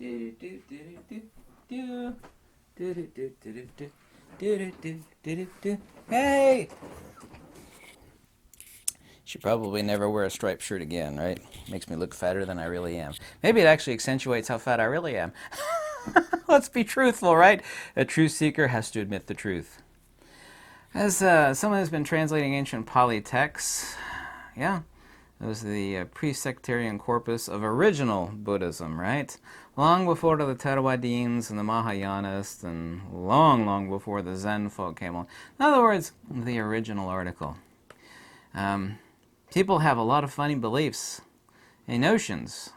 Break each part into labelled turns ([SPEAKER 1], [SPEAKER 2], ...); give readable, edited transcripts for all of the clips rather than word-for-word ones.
[SPEAKER 1] Hey! Should probably never wear a striped shirt again, right? Makes me look fatter than I really am. Maybe it actually accentuates how fat I really am. Let's be truthful, right? A truth seeker has to admit the truth. As someone who's been translating ancient Pali texts, yeah, it was the pre-sectarian corpus of original Buddhism, right? Long before the Theravadas and the Mahayanists, and long, long before the Zen folk came along. In other words, the original article. People have a lot of funny beliefs and notions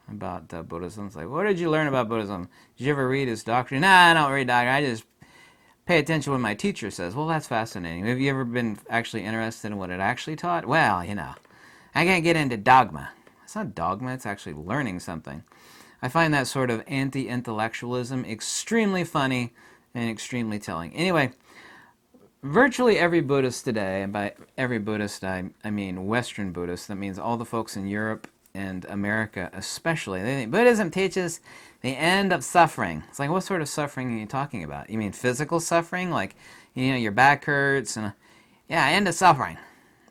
[SPEAKER 1] about Buddhism. It's like, what did you learn about Buddhism? Did you ever read his Doctrine? Nah, I don't read Doctrine. I just pay attention to what my teacher says. Well, that's fascinating. Have you ever been actually interested in what it actually taught? Well, you know, I can't get into dogma. It's not dogma, it's actually learning something. I find that sort of anti-intellectualism extremely funny and extremely telling. Anyway, virtually every Buddhist today, and by every Buddhist I mean Western Buddhists, that means all the folks in Europe and America especially, they think Buddhism teaches the end of suffering. It's like, what sort of suffering are you talking about? You mean physical suffering? Like, you know, your back hurts and, yeah, end of suffering.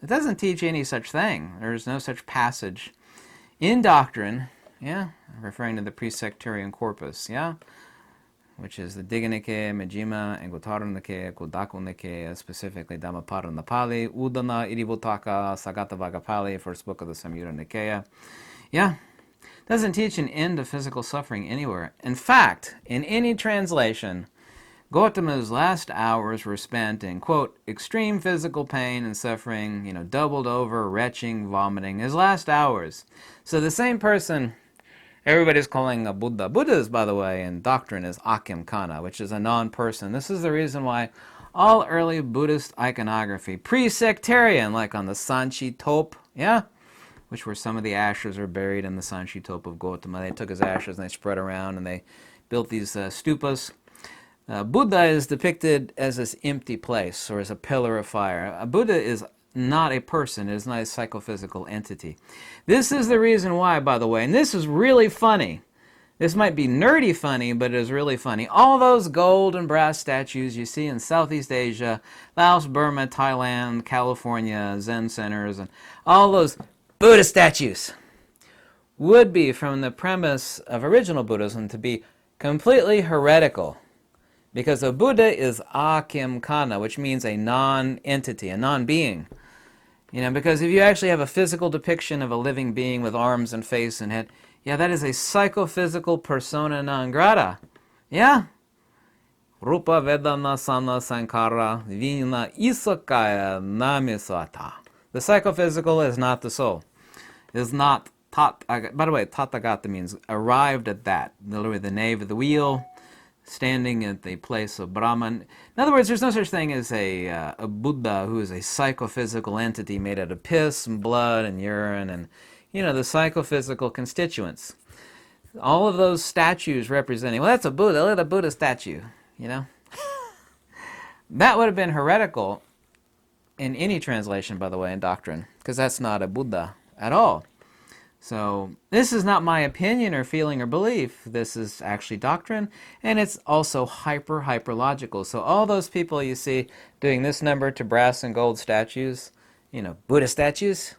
[SPEAKER 1] It doesn't teach any such thing. There's no such passage in Doctrine, yeah, referring to the pre-sectarian corpus, yeah, which is the Digha Nikaya, Majjhima, and Gottara Nikaya, Kodaku Nikaya, specifically Dhammapada Pali, Udana, Iributaka, Sagatavagga Pali, first book of the Samyutta Nikaya. Yeah, doesn't teach an end of physical suffering anywhere. In fact, in any translation, Gautama's last hours were spent in, quote, extreme physical pain and suffering, you know, doubled over, retching, vomiting. His last hours. So the same person everybody's calling a Buddha. Buddhas, by the way, in Doctrine is Akim Kana, which is a non-person. This is the reason why all early Buddhist iconography, pre-sectarian, like on the Sanchi Top, yeah, which where some of the ashes are buried in the Sanchi Top of Gautama. They took his ashes and they spread around and they built these stupas. Buddha is depicted as this empty place or as a pillar of fire. A Buddha is not a person. It is not a psychophysical entity. This is the reason why, by the way, and this is really funny. This might be nerdy funny, but it is really funny. All those gold and brass statues you see in Southeast Asia, Laos, Burma, Thailand, California, Zen centers, and all those Buddha statues would be, from the premise of original Buddhism, to be completely heretical. Because a Buddha is Akim Kana, which means a non-entity, a non-being. You know, because if you actually have a physical depiction of a living being with arms and face and head, yeah, that is a psychophysical persona non grata. Yeah? Rupa Vedana Sana Sankara Vina Isakaya Namisata. The psychophysical is not the soul. Is not by the way, Tathagata means arrived at that. Literally the nave of the wheel, standing at the place of Brahman. In other words, there's no such thing as a Buddha who is a psychophysical entity made out of piss and blood and urine and, you know, the psychophysical constituents. All of those statues representing, well, that's a Buddha, look at a Buddha statue, you know. That would have been heretical in any translation, by the way, in Doctrine, because that's not a Buddha at all. So this is not my opinion or feeling or belief. This is actually Doctrine, and it's also hyper-logical. So all those people you see doing this number to brass and gold statues, you know, Buddha statues,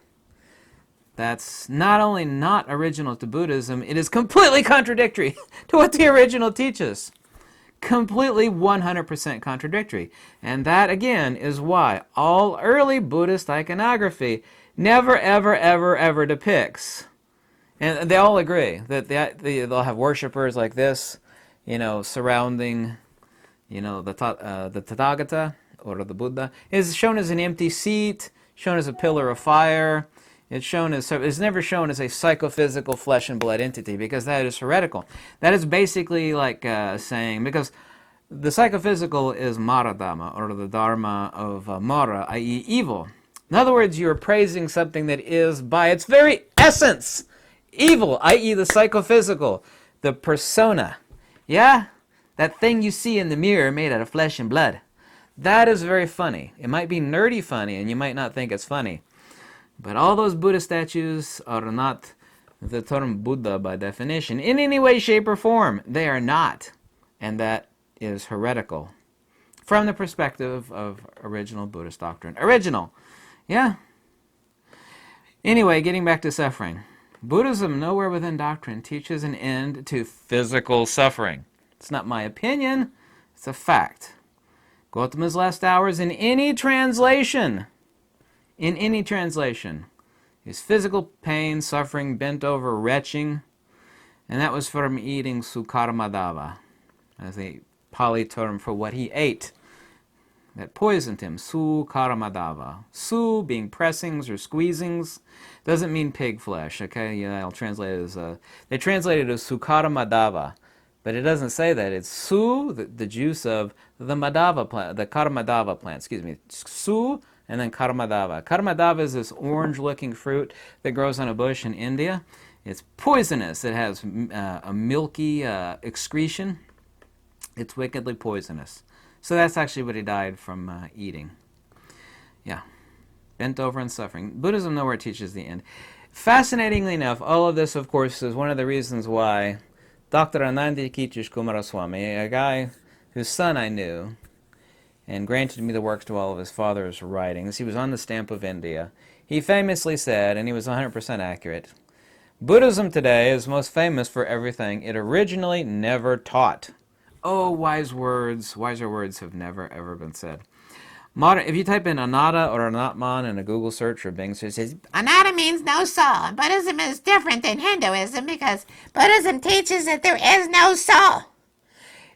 [SPEAKER 1] that's not only not original to Buddhism, it is completely contradictory to what the original teaches. Completely 100% contradictory. And that, again, is why all early Buddhist iconography never, ever, ever, ever depicts. And they all agree that they'll have worshippers like this, you know, surrounding, you know, the Tathagata, or the Buddha. It's shown as an empty seat, shown as a pillar of fire. It's never shown as a psychophysical flesh and blood entity, because that is heretical. That is basically like saying, because the psychophysical is Maradharma, or the dharma of Mara, i.e. evil. In other words, you are praising something that is, by its very essence, evil, i.e. the psychophysical, the persona. Yeah? That thing you see in the mirror made out of flesh and blood. That is very funny. It might be nerdy funny, and you might not think it's funny. But all those Buddha statues are not the term Buddha by definition in any way, shape, or form. They are not. And that is heretical from the perspective of original Buddhist doctrine. Original. Yeah. Anyway, getting back to suffering. Buddhism, nowhere within doctrine, teaches an end to physical suffering. It's not my opinion. It's a fact. Gautama's last hours in any translation, is physical pain, suffering, bent over, retching, and that was from eating sukarmadava, as a Pali term for what he ate that poisoned him, sukarmadava. Su being pressings or squeezings doesn't mean pig flesh, okay? Yeah, I'll translate it as, they translate it as sukarmadava, but it doesn't say that. It's su, the juice of the madava plant, the karamadava plant, excuse me. Su, and then karamadava. Karamadava is this orange-looking fruit that grows on a bush in India. It's poisonous. It has a milky excretion. It's wickedly poisonous. So that's actually what he died from eating. Yeah. Bent over and suffering. Buddhism nowhere teaches the end. Fascinatingly enough, all of this, of course, is one of the reasons why Dr. Anandakirti Kumaraswamy, a guy whose son I knew, and granted me the works to all of his father's writings, he was on the stamp of India. He famously said, and he was 100% accurate, Buddhism today is most famous for everything it originally never taught. Oh, wiser words have never, ever been said. If you type in Anatta or Anatman in a Google search or Bing search, it says,
[SPEAKER 2] Anatta means no soul, and Buddhism is different than Hinduism because Buddhism teaches that there is no soul.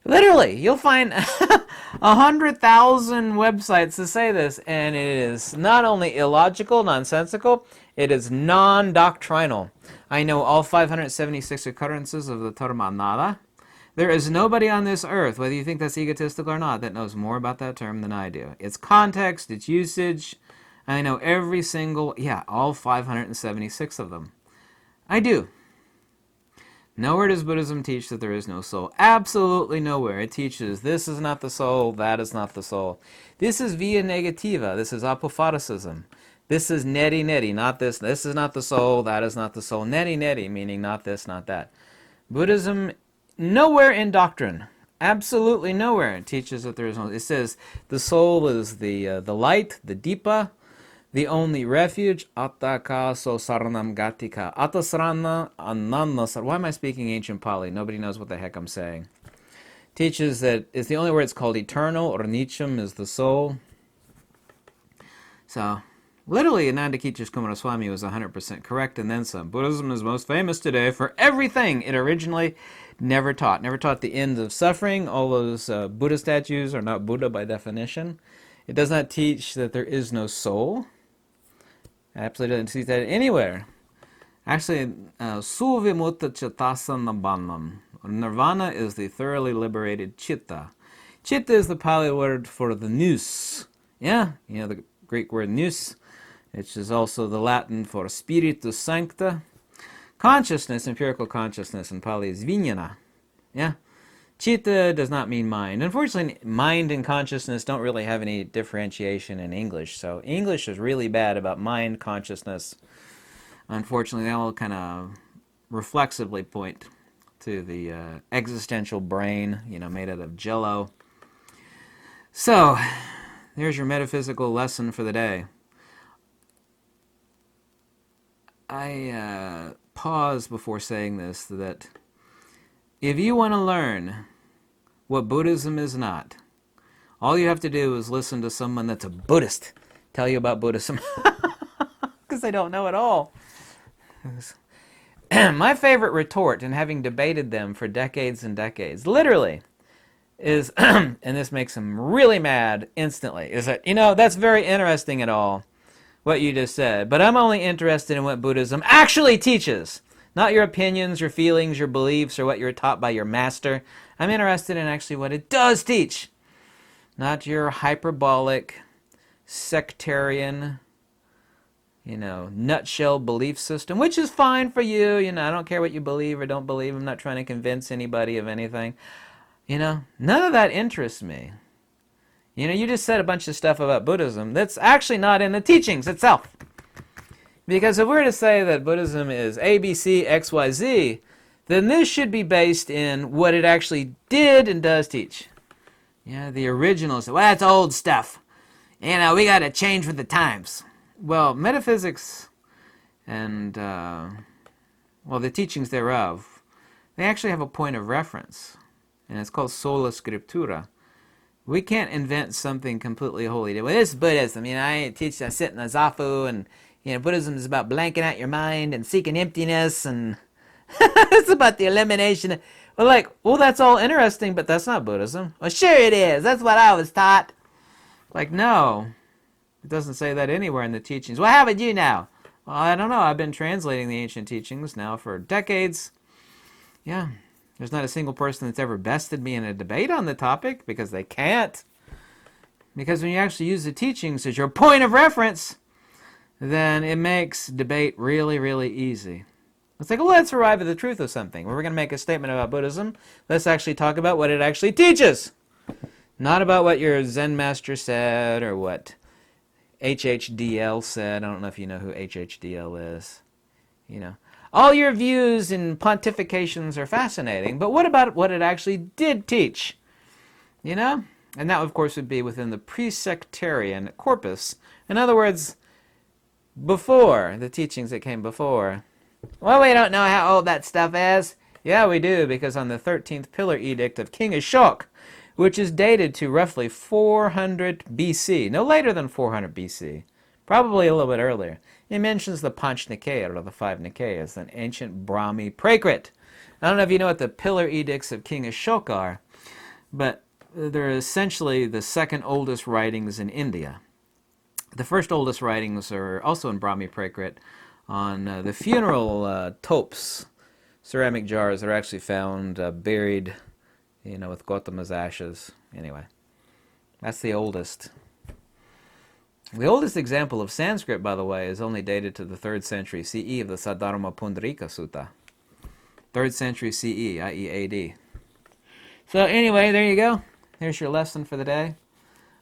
[SPEAKER 1] Literally, you'll find 100,000 websites to say this, and it is not only illogical, nonsensical, it is non-doctrinal. I know all 576 occurrences of the term Anatta. There is nobody on this earth, whether you think that's egotistical or not, that knows more about that term than I do. Its context, its usage, I know every single, all 576 of them. I do. Nowhere does Buddhism teach that there is no soul. Absolutely nowhere. It teaches this is not the soul, that is not the soul. This is via negativa. This is apophaticism. This is neti, not this. This is not the soul, that is not the soul. Neti, meaning not this, not that. Buddhism, nowhere in doctrine, absolutely nowhere, it teaches that there is no. It says the soul is the light, the dipa, the only refuge, attaka so saranam gatika. Atasarana ananna. Why am I speaking ancient Pali? Nobody knows what the heck I'm saying. Teaches that it's the only word it's called eternal, or nicham is the soul. So, literally, Anandakirti Kumaraswamy was 100% correct, and then some. Buddhism is most famous today for everything it originally never taught. Never taught the end of suffering. All those Buddha statues are not Buddha by definition. It does not teach that there is no soul. Absolutely doesn't teach that anywhere. Actually, suvimutta chittasanabannam. Nirvana is the thoroughly liberated chitta. Chitta is the Pali word for the nous. Yeah, you know the Greek word nous, which is also the Latin for spiritus sancta. Consciousness, empirical consciousness in Pali is vijnana. Yeah. Chitta does not mean mind. Unfortunately, mind and consciousness don't really have any differentiation in English. So English is really bad about mind, consciousness. Unfortunately, they all kind of reflexively point to the existential brain, made out of jello. So, there's your metaphysical lesson for the day. I pause before saying this, that if you want to learn what Buddhism is not, all you have to do is listen to someone that's a Buddhist tell you about Buddhism. Because they don't know it all. My favorite retort, in having debated them for decades and decades, literally, is, and this makes them really mad instantly, is that, that's very interesting at all, what you just said, but I'm only interested in what Buddhism actually teaches. Not your opinions, your feelings, your beliefs, or what you're taught by your master. I'm interested in actually what it does teach. Not your hyperbolic, sectarian, nutshell belief system, which is fine for you. I don't care what you believe or don't believe. I'm not trying to convince anybody of anything. None of that interests me. You just said a bunch of stuff about Buddhism that's actually not in the teachings itself. Because if we're to say that Buddhism is A, B, C, X, Y, Z, then this should be based in what it actually did and does teach. Yeah, the original stuff. Well, that's old stuff. We got to change with the times. Well, metaphysics and, the teachings thereof, they actually have a point of reference. And it's called sola scriptura. We can't invent something completely holy. Well, this is Buddhism. I sit in a zafu, and, Buddhism is about blanking out your mind and seeking emptiness, and it's about the elimination. Well, that's all interesting, but that's not Buddhism. Well, sure it is. That's what I was taught. No. It doesn't say that anywhere in the teachings. Well, how would you know? Well, I don't know. I've been translating the ancient teachings now for decades. Yeah. There's not a single person that's ever bested me in a debate on the topic, because they can't. Because when you actually use the teachings as your point of reference, then it makes debate really, really easy. It's well, let's arrive at the truth of something. We're going to make a statement about Buddhism. Let's actually talk about what it actually teaches. Not about what your Zen master said or what HHDL said. I don't know if you know who HHDL is. All your views and pontifications are fascinating, but what about what it actually did teach? And that, of course, would be within the pre-sectarian corpus. In other words, before the teachings that came before. Well, we don't know how old that stuff is. Yeah, we do, because on the 13th Pillar Edict of King Ashok, which is dated to roughly 400 BC, no later than 400 BC, probably a little bit earlier, it mentions the Panch Nikaya, or the five Nikayas, an ancient Brahmi Prakrit. I don't know if you know what the Pillar Edicts of King Ashok are, but they're essentially the second oldest writings in India. The first oldest writings are also in Brahmi Prakrit on the funeral topes, ceramic jars that are actually found buried, with Gautama's ashes. Anyway, that's the oldest. The oldest example of Sanskrit, by the way, is only dated to the 3rd century CE of the Saddharma Pundarika Sutta. 3rd century CE, i.e. AD. So anyway, there you go. Here's your lesson for the day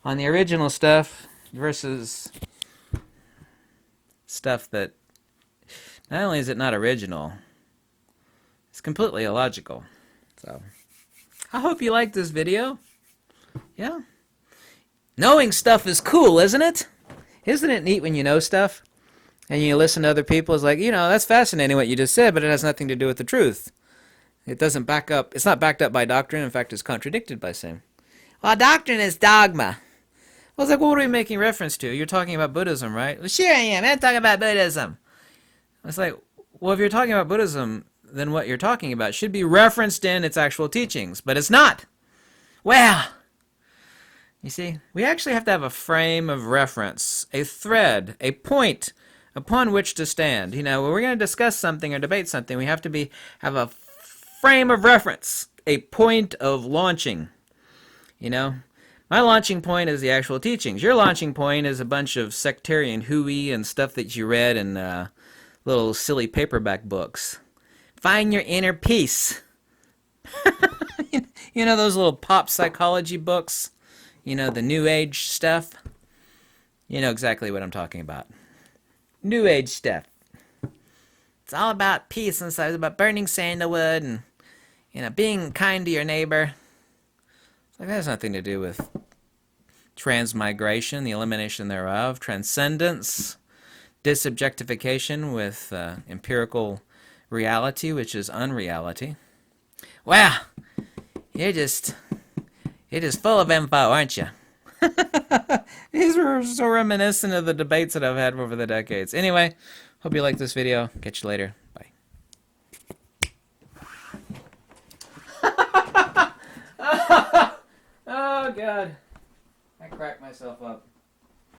[SPEAKER 1] on the original stuff versus stuff that not only is it not original, it's completely illogical. So I hope you liked this video. Yeah. Knowing stuff is cool, isn't it? Isn't it neat when you know stuff and you listen to other people? It's that's fascinating what you just said, but it has nothing to do with the truth. It doesn't back up. It's not backed up by doctrine. In fact, it's contradicted by saying, well, doctrine is dogma. Well, it's what are we making reference to? You're talking about Buddhism, right? Well, sure I am. I'm talking about Buddhism. It's well, if you're talking about Buddhism, then what you're talking about should be referenced in its actual teachings, but it's not. Well, you see, we actually have to have a frame of reference, a thread, a point upon which to stand. When we're going to discuss something or debate something, we have to have a frame of reference, a point of launching. My launching point is the actual teachings. Your launching point is a bunch of sectarian hooey and stuff that you read in little silly paperback books. Find your inner peace. Those little pop psychology books? The New Age stuff. You know exactly what I'm talking about. New Age stuff. It's all about peace and stuff. It's about burning sandalwood and, being kind to your neighbor. That has nothing to do with transmigration, the elimination thereof, transcendence, disobjectification with empirical reality, which is unreality. Wow, you're just full of info, aren't you? These were so reminiscent of the debates that I've had over the decades. Anyway, hope you like this video. Catch you later. Bye. Oh, God. I cracked myself up.